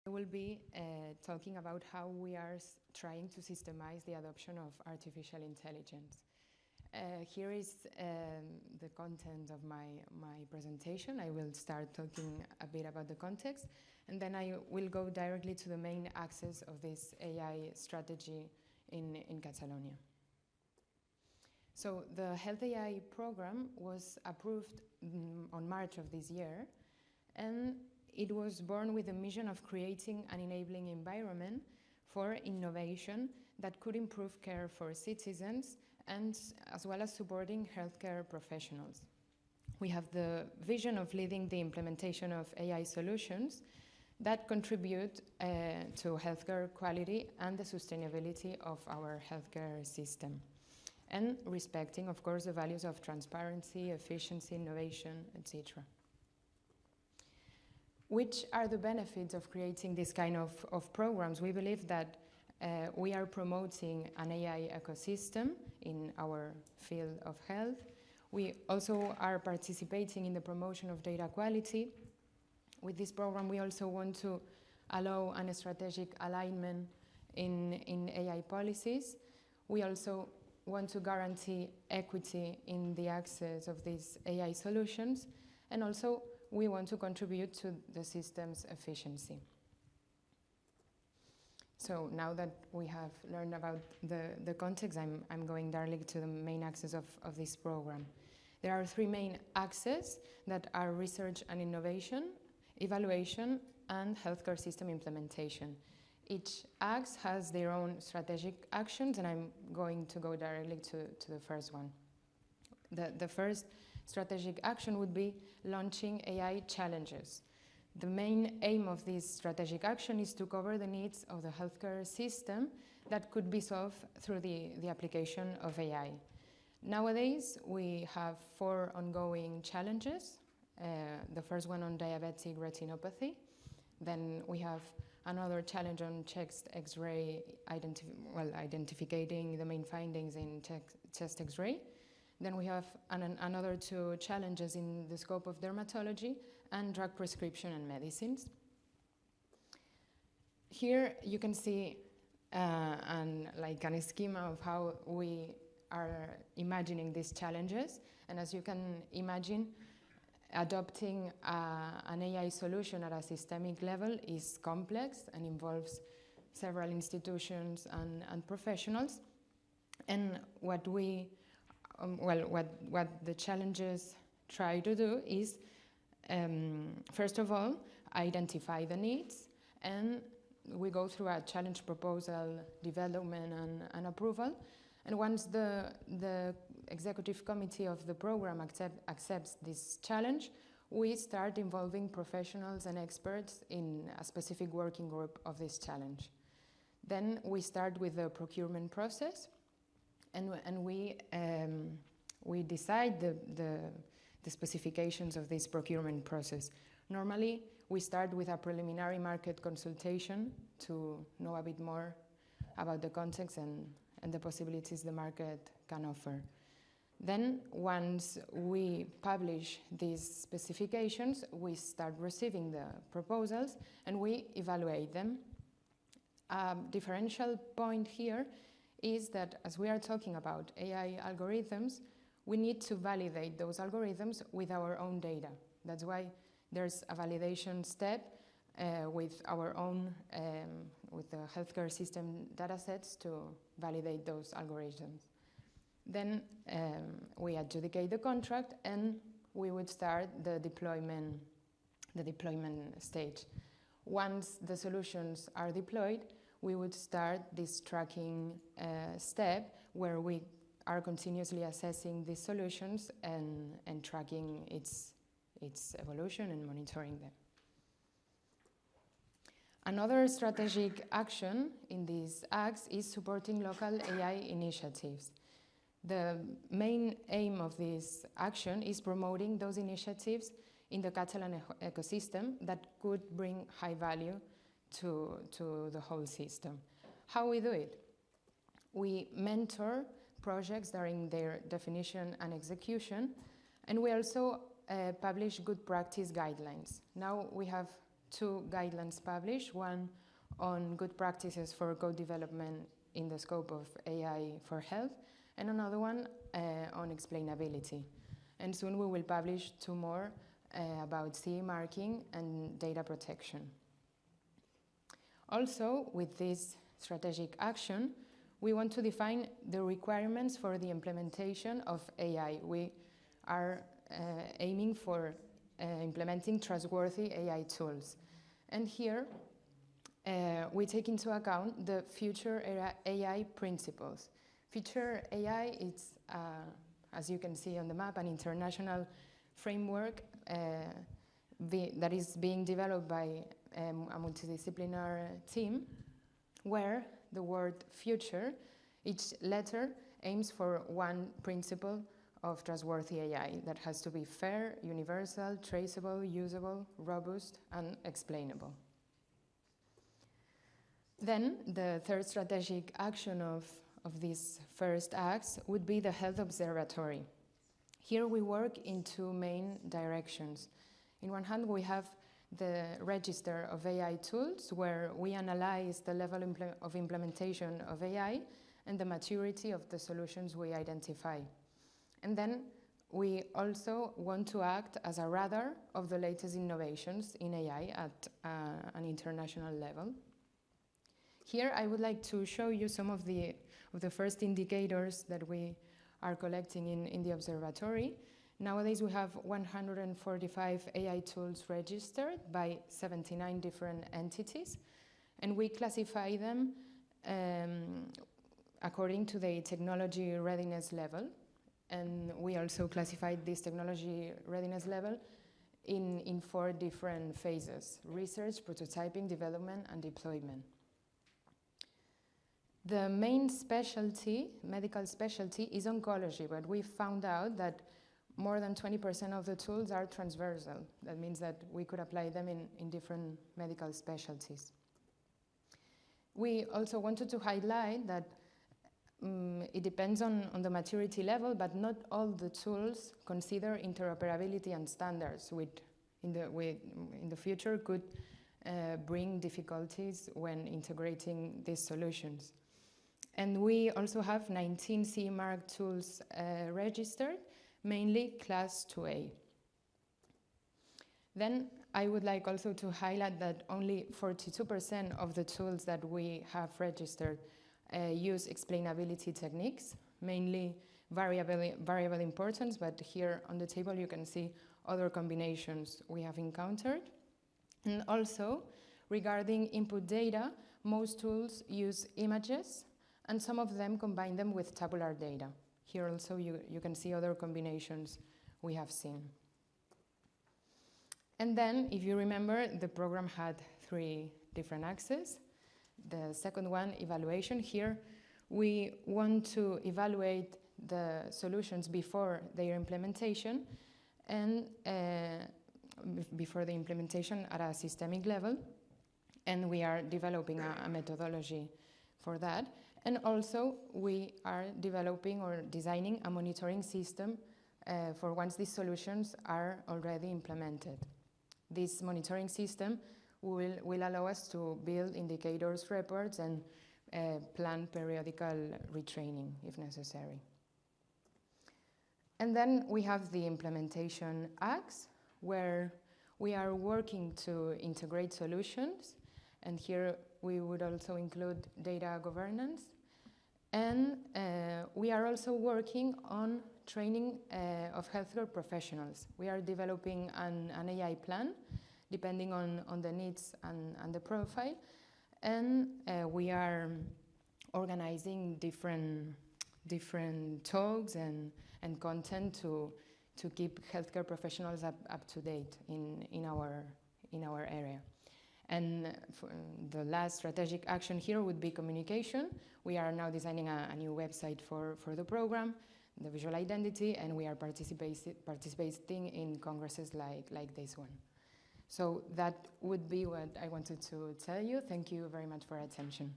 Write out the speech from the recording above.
I will be talking about how we are trying to systemize the adoption of artificial intelligence. Here is the content of my presentation. I will start talking a bit about the context, and then I will go directly to the main axis of this AI strategy in Catalonia. So the Health AI Programme was approved on March of this year, and it was born with the mission of creating an enabling environment for innovation that could improve care for citizens and as well as supporting healthcare professionals. We have the vision of leading the implementation of AI solutions that contribute to healthcare quality and the sustainability of our healthcare system, and respecting, of course, the values of transparency, efficiency, innovation, etc. Which are the benefits of creating this kind of programs? We believe that we are promoting an AI ecosystem in our field of health. We also are participating in the promotion of data quality. With this program, we also want to allow a strategic alignment in AI policies. We also want to guarantee equity in the access of these AI solutions, and also we want to contribute to the system's efficiency. So now that we have learned about the context, I'm going directly to the main axis of this program. There are three main axes that are research and innovation, evaluation, and healthcare system implementation. Each axe has their own strategic actions, and I'm going to go directly to the first one. The first strategic action would be launching AI challenges. The main aim of this strategic action is to cover the needs of the healthcare system that could be solved through the application of AI. Nowadays, we have 4 ongoing challenges. The first one on diabetic retinopathy. Then we have another challenge on chest X-ray, identifying the main findings in chest X-ray. Then we have another 2 challenges in the scope of dermatology and drug prescription and medicines. Here you can see a schema of how we are imagining these challenges. And as you can imagine, adopting an AI solution at a systemic level is complex and involves several institutions and professionals. And what the challenges try to do is, first of all, identify the needs, and we go through a challenge proposal development and approval. And once the executive committee of the program accepts this challenge, we start involving professionals and experts in a specific working group of this challenge. Then we start with the procurement process, and we decide the specifications of this procurement process. Normally, we start with a preliminary market consultation to know a bit more about the context and the possibilities the market can offer. Then, once we publish these specifications, we start receiving the proposals and we evaluate them. A differential point here is that as we are talking about AI algorithms, we need to validate those algorithms with our own data. That's why there's a validation step with our own, with the healthcare system datasets to validate those algorithms. Then we adjudicate the contract and we would start the deployment stage. Once the solutions are deployed, we would start this tracking step where we are continuously assessing these solutions and tracking its evolution and monitoring them. Another strategic action in this axe is supporting local AI initiatives. The main aim of this action is promoting those initiatives in the Catalan ecosystem that could bring high value to the whole system. How we do it? We mentor projects during their definition and execution, and we also publish good practice guidelines. Now we have 2 guidelines published, one on good practices for code development in the scope of AI for health, and another one on explainability. And soon we will publish 2 more about CE marking and data protection. Also, with this strategic action, we want to define the requirements for the implementation of AI. We are aiming for implementing trustworthy AI tools. And here, we take into account the future AI principles. Future AI is, as you can see on the map, an international framework that is being developed by a multidisciplinary team, where the word future, each letter aims for one principle of trustworthy AI that has to be fair, universal, traceable, usable, robust, and explainable. Then the third strategic action of these first acts would be the Health Observatory. Here we work in 2 main directions. In one hand, we have the register of AI tools, where we analyze the level of implementation of AI and the maturity of the solutions we identify. And then we also want to act as a radar of the latest innovations in AI at an international level. Here I would like to show you some of the first indicators that we are collecting in the observatory. Nowadays we have 145 AI tools registered by 79 different entities, and we classify them according to the technology readiness level. And we also classified this technology readiness level in 4 different phases: research, prototyping, development, and deployment. The main specialty, medical specialty, is oncology, but we found out that more than 20% of the tools are transversal. That means that we could apply them in different medical specialties. We also wanted to highlight that it depends on the maturity level, but not all the tools consider interoperability and standards, which in the future could bring difficulties when integrating these solutions. And we also have 19 CE mark tools registered, mainly class 2A. Then I would like also to highlight that only 42% of the tools that we have registered use explainability techniques, mainly variable importance, but here on the table you can see other combinations we have encountered. And also, regarding input data, most tools use images, and some of them combine them with tabular data. Here also you can see other combinations we have seen. And then, if you remember, the program had 3 different axes. The second one, evaluation. Here we want to evaluate the solutions before their implementation and before the implementation at a systemic level. And we are developing a methodology for that. And also we are developing or designing a monitoring system for once these solutions are already implemented. This monitoring system will allow us to build indicators, reports, and plan periodical retraining if necessary. And then we have the implementation acts, where we are working to integrate solutions, and here we would also include data governance. And we are also working on training of healthcare professionals. We are developing an AI plan depending on the needs and the profile. And we are organizing different talks and content to keep healthcare professionals up to date in our area. And the last strategic action here would be communication. We are now designing a new website for the program, the visual identity, and we are participating in congresses like this one. So that would be what I wanted to tell you. Thank you very much for your attention.